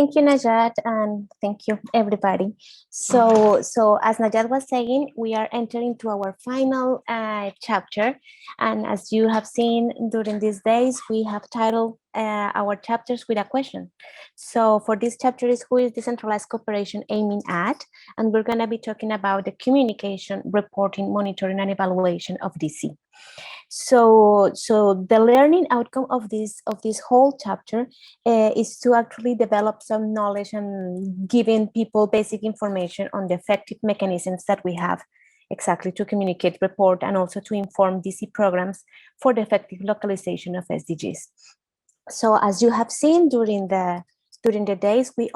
Thank you, Najat, and thank you, everybody. So as Najat was saying, we are entering to our final chapter, and as you have seen during these days, we have titled our chapters with a question. So for this chapter is who is decentralized cooperation aiming at, and we're going to be talking about the communication, reporting, monitoring, and evaluation of DC. So the learning outcome of this whole chapter is to actually develop some knowledge and giving people basic information on the effective mechanisms that we have exactly to communicate, report, and also to inform DC programs for the effective localization of SDGs. So as you have seen during the days, we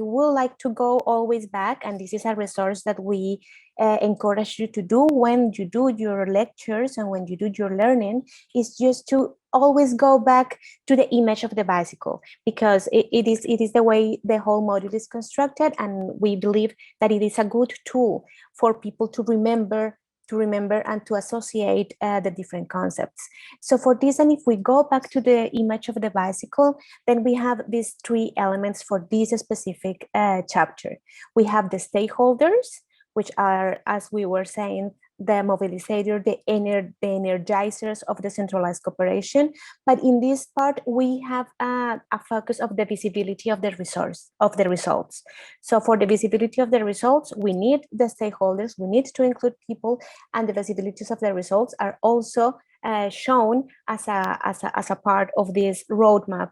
will like to go always back, and this is a resource that we encourage you to do when you do your lectures and when you do your learning, is just to always go back to the image of the bicycle, because it is the way the whole module is constructed, and we believe that it is a good tool for people to remember and to associate the different concepts. So for this, and if we go back to the image of the bicycle, then we have these three elements for this specific chapter. We have the stakeholders, which are, as we were saying, the mobilizer, the energizers of the centralized cooperation. But in this part, we have a focus of the visibility of the results. So for the visibility of the results, we need the stakeholders, we need to include people, and the visibilities of the results are also shown as a part of this roadmap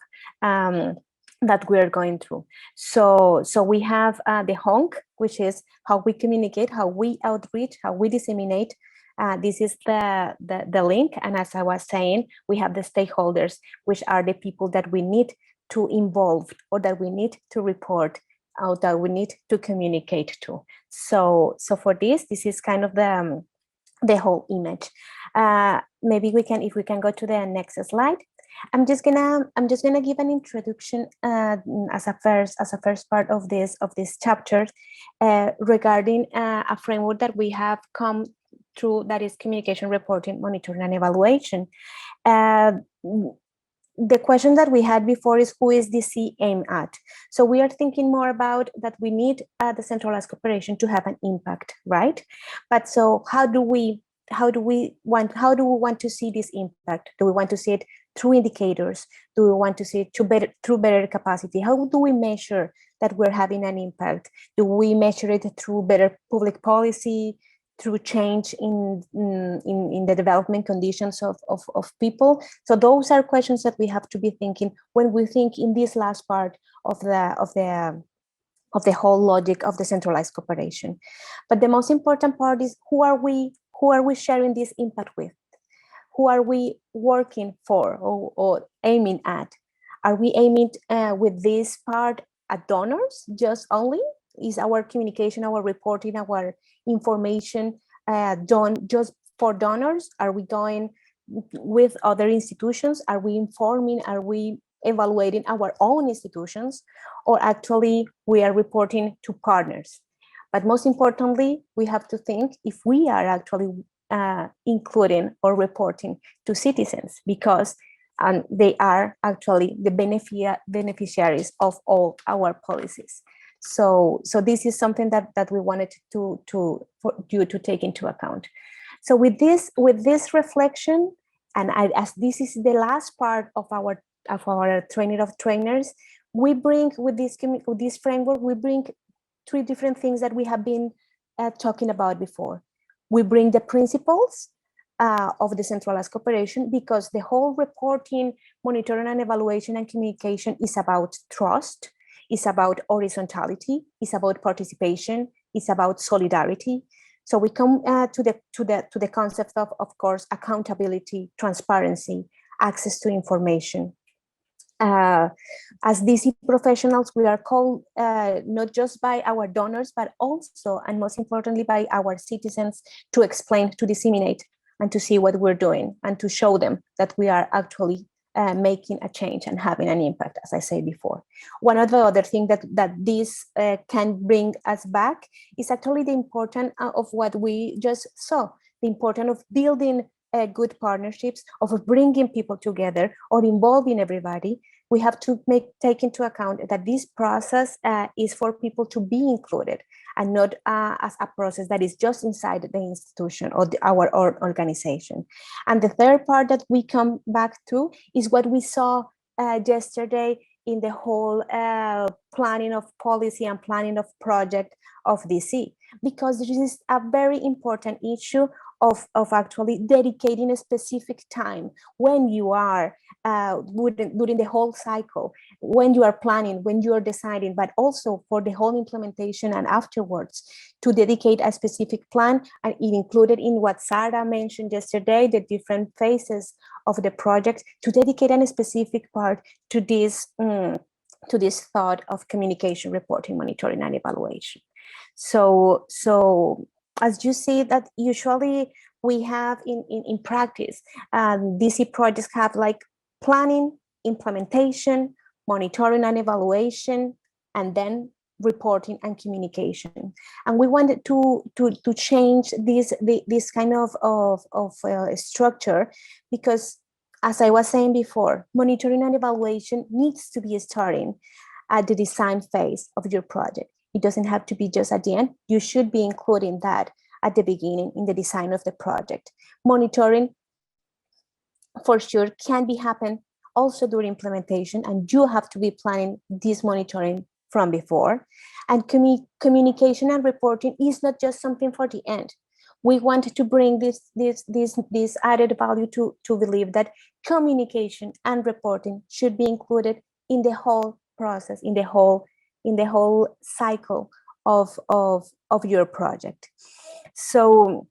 that we're going through. So we have the honk, which is how we communicate, how we outreach, how we disseminate. This is the link. And as I was saying, we have the stakeholders, which are the people that we need to involve, or that we need to report, or that we need to communicate to. So for this is kind of the whole image. Maybe if we can go to the next slide. I'm just gonna give an introduction as a first part of this chapter regarding a framework that we have come through, that is communication, reporting, monitoring, and evaluation. The question that we had before is, who is DC aimed at? So we are thinking more about that we need the centralized cooperation to have an impact, right? But so how do we want to see this impact? Do we want to see it through indicators? Do we want to see it through better capacity? How do we measure that we're having an impact? Do we measure it through better public policy, through change in the development conditions of people? So those are questions that we have to be thinking when we think in this last part of the whole logic of the centralized cooperation. But the most important part is, who are we sharing this impact with? Who are we working for or aiming at? Are we aiming with this part at donors just only? Is our communication, our reporting, our information done just for donors? Are we going with other institutions? Are we informing? Are we evaluating our own institutions? Or actually we are reporting to partners? But most importantly, we have to think if we are actually including or reporting to citizens, because they are actually the beneficiaries of all our policies. So this is something that we wanted for you to take into account. So with this reflection, and as this is the last part of our training of trainers, we bring with this framework, we bring three different things that we have been talking about before. We bring the principles of the centralized cooperation, because the whole reporting, monitoring, and evaluation and communication is about trust, is about horizontality, is about participation, is about solidarity. So we come to the concept of course, accountability, transparency, access to information. As DC professionals, we are called not just by our donors, but also, and most importantly, by our citizens, to explain, to disseminate, and to see what we're doing, and to show them that we are actually making a change and having an impact, as I said before. One of the other things that this can bring us back is actually the importance of what we just saw, the importance of building good partnerships, of bringing people together or involving everybody, we have to take into account that this process is for people to be included, and not as a process that is just inside the institution or our organization. And the third part that we come back to is what we saw yesterday in the whole planning of policy and planning of project of DC, because this is a very important issue of actually dedicating a specific time when you are during the whole cycle, when you are planning, when you are deciding, but also for the whole implementation and afterwards, to dedicate a specific plan. And it included in what Sarah mentioned yesterday, the different phases of the project, to dedicate a specific part to this thought of communication, reporting, monitoring, and evaluation. So as you see that usually we have in practice, DC projects have like planning, implementation, monitoring and evaluation, and then reporting and communication. And we wanted to change this kind of structure, because as I was saying before, monitoring and evaluation needs to be starting at the design phase of your project. It doesn't have to be just at the end. You should be including that at the beginning in the design of the project. Monitoring, for sure, can be happen also during implementation, and you have to be planning this monitoring from before. And communication and reporting is not just something for the end. We want to bring this added value to believe that communication and reporting should be included in the whole process, in the whole cycle of your project. So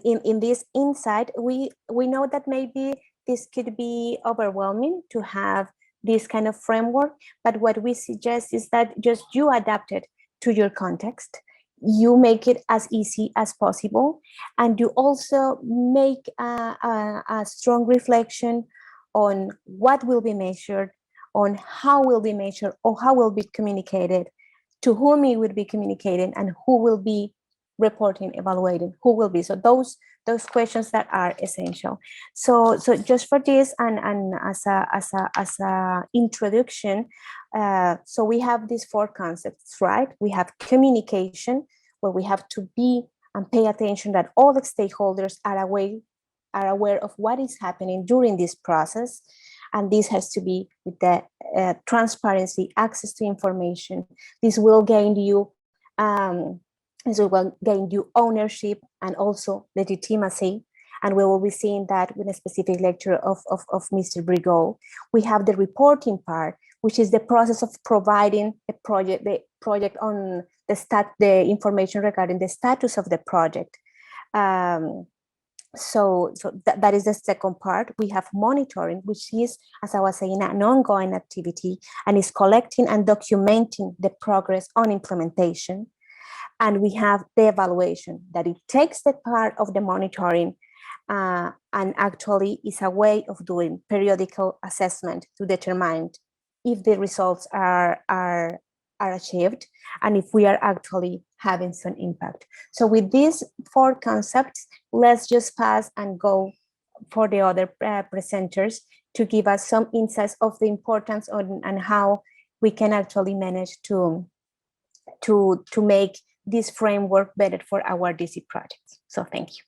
in this insight, we know that maybe this could be overwhelming to have this kind of framework, but what we suggest is that just you adapt it to your context, you make it as easy as possible, and you also make a strong reflection on what will be measured, on how will be measured, or how will be communicated, to whom it would be communicated, and who will be reporting, evaluating, who will be. So those questions that are essential. So just for this, and as a introduction, so we have these four concepts, right? We have communication, where we have to be and pay attention that all the stakeholders are aware of what is happening during this process. And this has to be with the transparency, access to information. This will gain you ownership and also legitimacy. And we will be seeing that with a specific lecture of Mr. Brigot. We have the reporting part, which is the process of providing the project on the information regarding the status of the project. So that is the second part. We have monitoring, which is, as I was saying, an ongoing activity, and is collecting and documenting the progress on implementation. And we have the evaluation, that it takes the part of the monitoring and actually is a way of doing periodical assessment to determine if the results are achieved and if we are actually having some impact. So with these four concepts, let's just pass and go for the other presenters to give us some insights of the importance and how we can actually manage to make this framework better for our DC projects. So thank you.